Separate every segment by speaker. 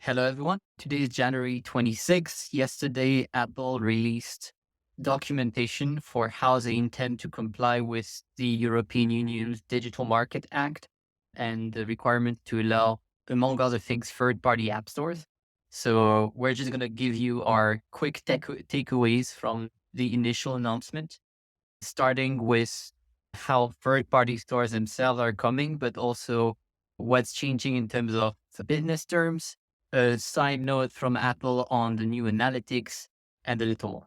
Speaker 1: Hello, everyone. Today is January 26th. Yesterday, Apple released documentation for how they intend to comply with the European Union's Digital Market Act and the requirement to allow, among other things, third-party app stores. So we're just going to give you our quick takeaways from the initial announcement, starting with how third-party stores themselves are coming, but also what's changing in terms of the business terms, a side note from Apple on the new analytics, and a little more.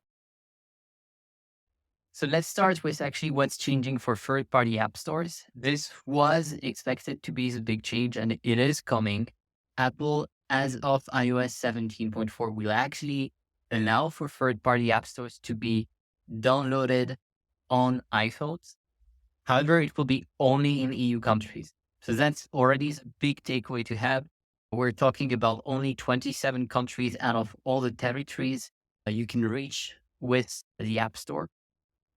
Speaker 1: So let's start with actually what's changing for third-party app stores. This was expected to be the big change, and it is coming. Apple, as of iOS 17.4, will actually allow for third-party app stores to be downloaded on iPhones. However, it will be only in EU countries. So that's already a big takeaway to have. We're talking about only 27 countries out of all the territories you can reach with the App Store.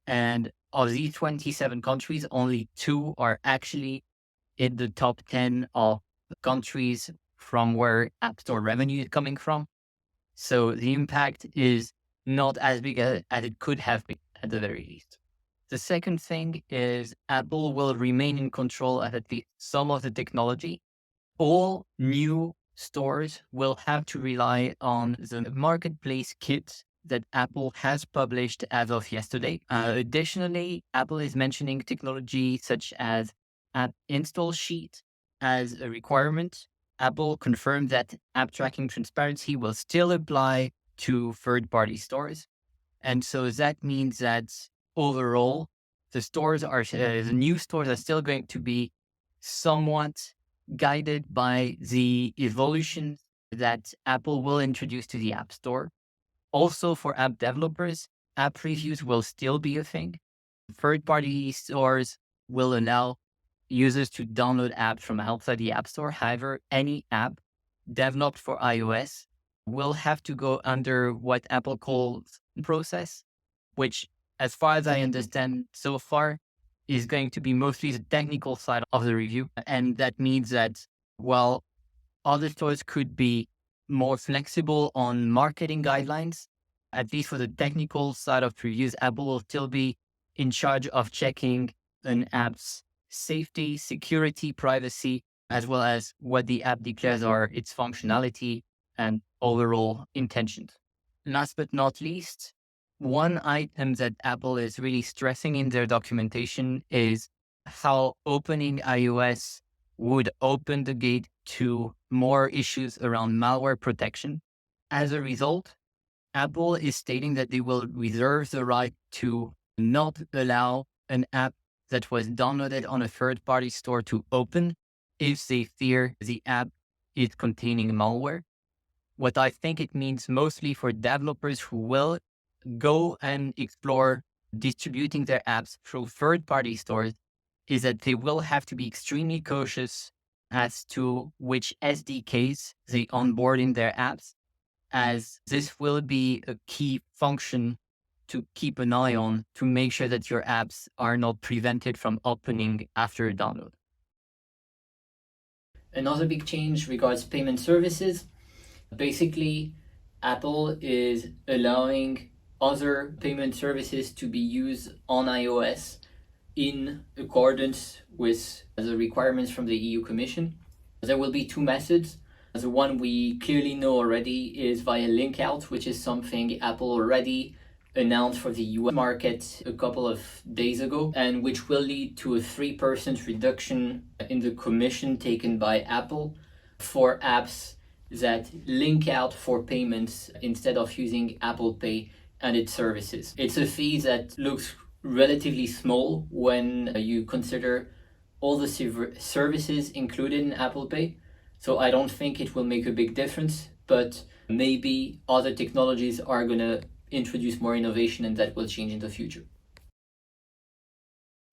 Speaker 1: And of these 27 countries, only 2 are actually in the top 10 of countries from where App Store revenue is coming from. So the impact is not as big as it could have been at the very least. The second thing is Apple will remain in control of at least some of the technology. All new stores will have to rely on the marketplace kit that Apple has published as of yesterday. Additionally, Apple is mentioning technology such as app install sheet as a requirement. Apple confirmed that app tracking transparency will still apply to third-party stores. And so that means that overall, the new stores are still going to be somewhat guided by the evolution that Apple will introduce to the App Store. Also, for app developers, app previews will still be a thing. Third-party stores will allow users to download apps from outside the App Store. However, any app developed for iOS will have to go under what Apple calls process, which, as far as I understand so far, is going to be mostly the technical side of the review. And that means that while other stores could be more flexible on marketing guidelines, at least for the technical side of reviews, Apple will still be in charge of checking an app's safety, security, privacy, as well as what the app declares are its functionality and overall intentions. Last but not least, one item that Apple is really stressing in their documentation is how opening iOS would open the gate to more issues around malware protection. As a result, Apple is stating that they will reserve the right to not allow an app that was downloaded on a third-party store to open if they fear the app is containing malware. What I think it means mostly for developers who will go and explore distributing their apps through third-party stores is that they will have to be extremely cautious as to which SDKs they onboard in their apps, as this will be a key function to keep an eye on to make sure that your apps are not prevented from opening after a download. Another big change regards payment services. Basically, Apple is allowing other payment services to be used on iOS in accordance with the requirements from the EU Commission. There will be 2 methods. The one we clearly know already is via link out, which is something Apple already announced for the US market a couple of days ago, and which will lead to a 3% reduction in the commission taken by Apple for apps that link out for payments instead of using Apple Pay and its services. It's a fee that looks relatively small when you consider all the services included in Apple Pay. So I don't think it will make a big difference, but maybe other technologies are going to introduce more innovation and that will change in the future.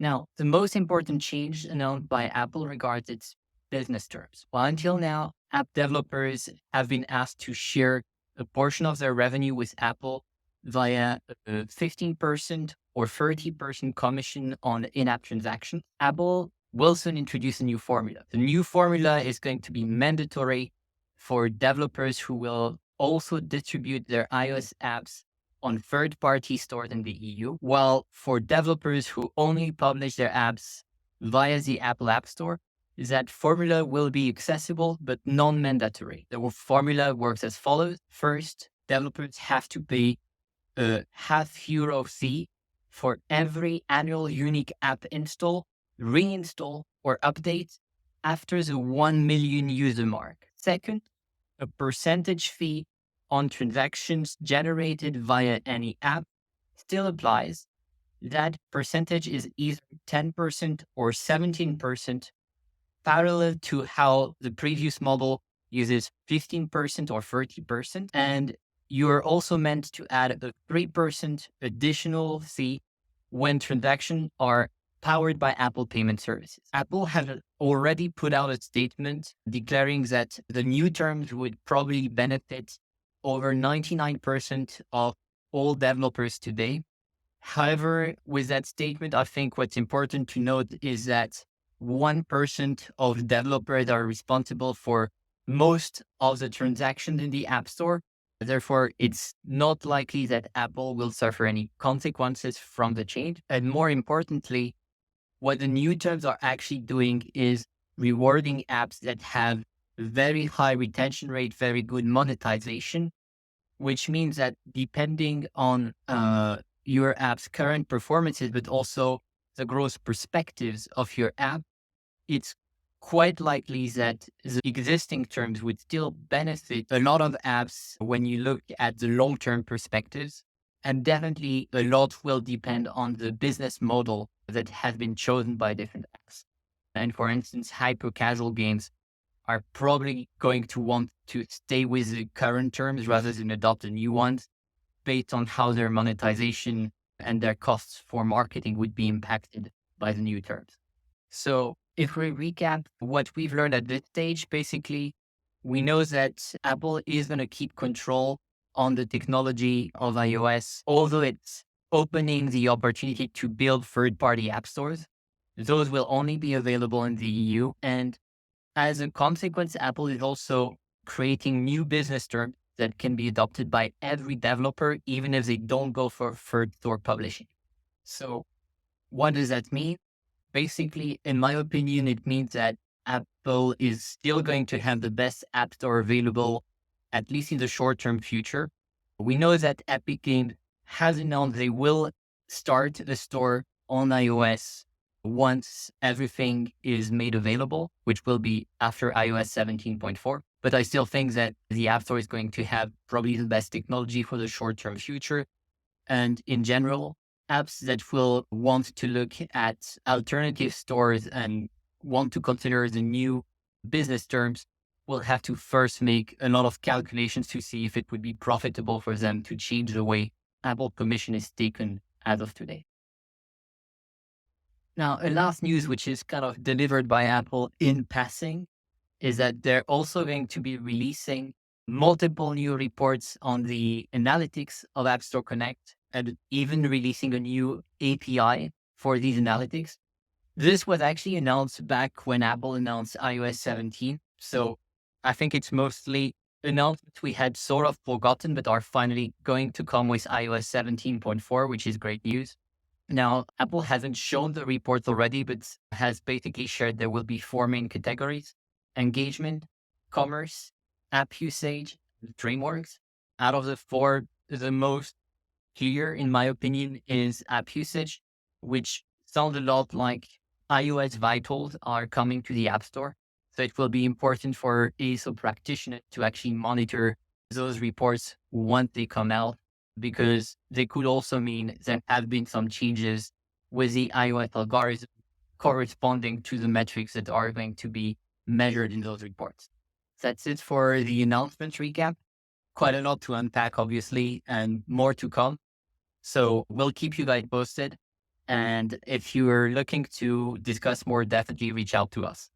Speaker 1: Now, the most important change announced by Apple regards its business terms. While until now, app developers have been asked to share a portion of their revenue with Apple via a 15% or 30% commission on in-app transactions, Apple will soon introduce a new formula. The new formula is going to be mandatory for developers who will also distribute their iOS apps on third-party stores in the EU, while for developers who only publish their apps via the Apple App Store, that formula will be accessible but non-mandatory. The formula works as follows. First, developers have to pay a €0.5 fee for every annual unique app install, reinstall, or update after the 1 million user mark. Second, a percentage fee on transactions generated via any app still applies. That percentage is either 10% or 17%, parallel to how the previous model uses 15% or 30%. And you're also meant to add a 3% additional fee when transactions are powered by Apple Payment Services. Apple has already put out a statement declaring that the new terms would probably benefit over 99% of all developers today. However, with that statement, I think what's important to note is that 1% of developers are responsible for most of the transactions in the App Store. Therefore, it's not likely that Apple will suffer any consequences from the change. And more importantly, what the new terms are actually doing is rewarding apps that have very high retention rate, very good monetization, which means that depending on your app's current performances, but also the growth perspectives of your app, it's quite likely that the existing terms would still benefit a lot of apps when you look at the long-term perspectives. And definitely a lot will depend on the business model that has been chosen by different apps. And for instance, hyper-casual games are probably going to want to stay with the current terms rather than adopt the new ones based on how their monetization and their costs for marketing would be impacted by the new terms. So if we recap what we've learned at this stage, basically, we know that Apple is going to keep control on the technology of iOS, although it's opening the opportunity to build third-party app stores. Those will only be available in the EU. And as a consequence, Apple is also creating new business terms that can be adopted by every developer, even if they don't go for third-store publishing. So what does that mean? Basically, in my opinion, it means that Apple is still going to have the best app store available, at least in the short-term future. We know that Epic Games has announced they will start the store on iOS once everything is made available, which will be after iOS 17.4. But I still think that the App Store is going to have probably the best technology for the short-term future. And in general, apps that will want to look at alternative stores and want to consider the new business terms will have to first make a lot of calculations to see if it would be profitable for them to change the way Apple Commission is taken as of today. Now, a last news, which is kind of delivered by Apple in passing, is that they're also going to be releasing multiple new reports on the analytics of App Store Connect and even releasing a new API for these analytics. This was actually announced back when Apple announced iOS 17. So I think it's mostly announcements we had sort of forgotten, but are finally going to come with iOS 17.4, which is great news. Now, Apple hasn't shown the report already, but has basically shared there will be 4 main categories: engagement, commerce, app usage, and frameworks. Out of the 4, the most clear, in my opinion, is app usage, which sounds a lot like iOS vitals are coming to the App Store. So it will be important for ASO practitioners to actually monitor those reports once they come out, because they could also mean there have been some changes with the iOS algorithm corresponding to the metrics that are going to be measured in those reports. That's it for the announcement recap. Quite a lot to unpack, obviously, and more to come. So we'll keep you guys posted. And if you're looking to discuss more, definitely reach out to us.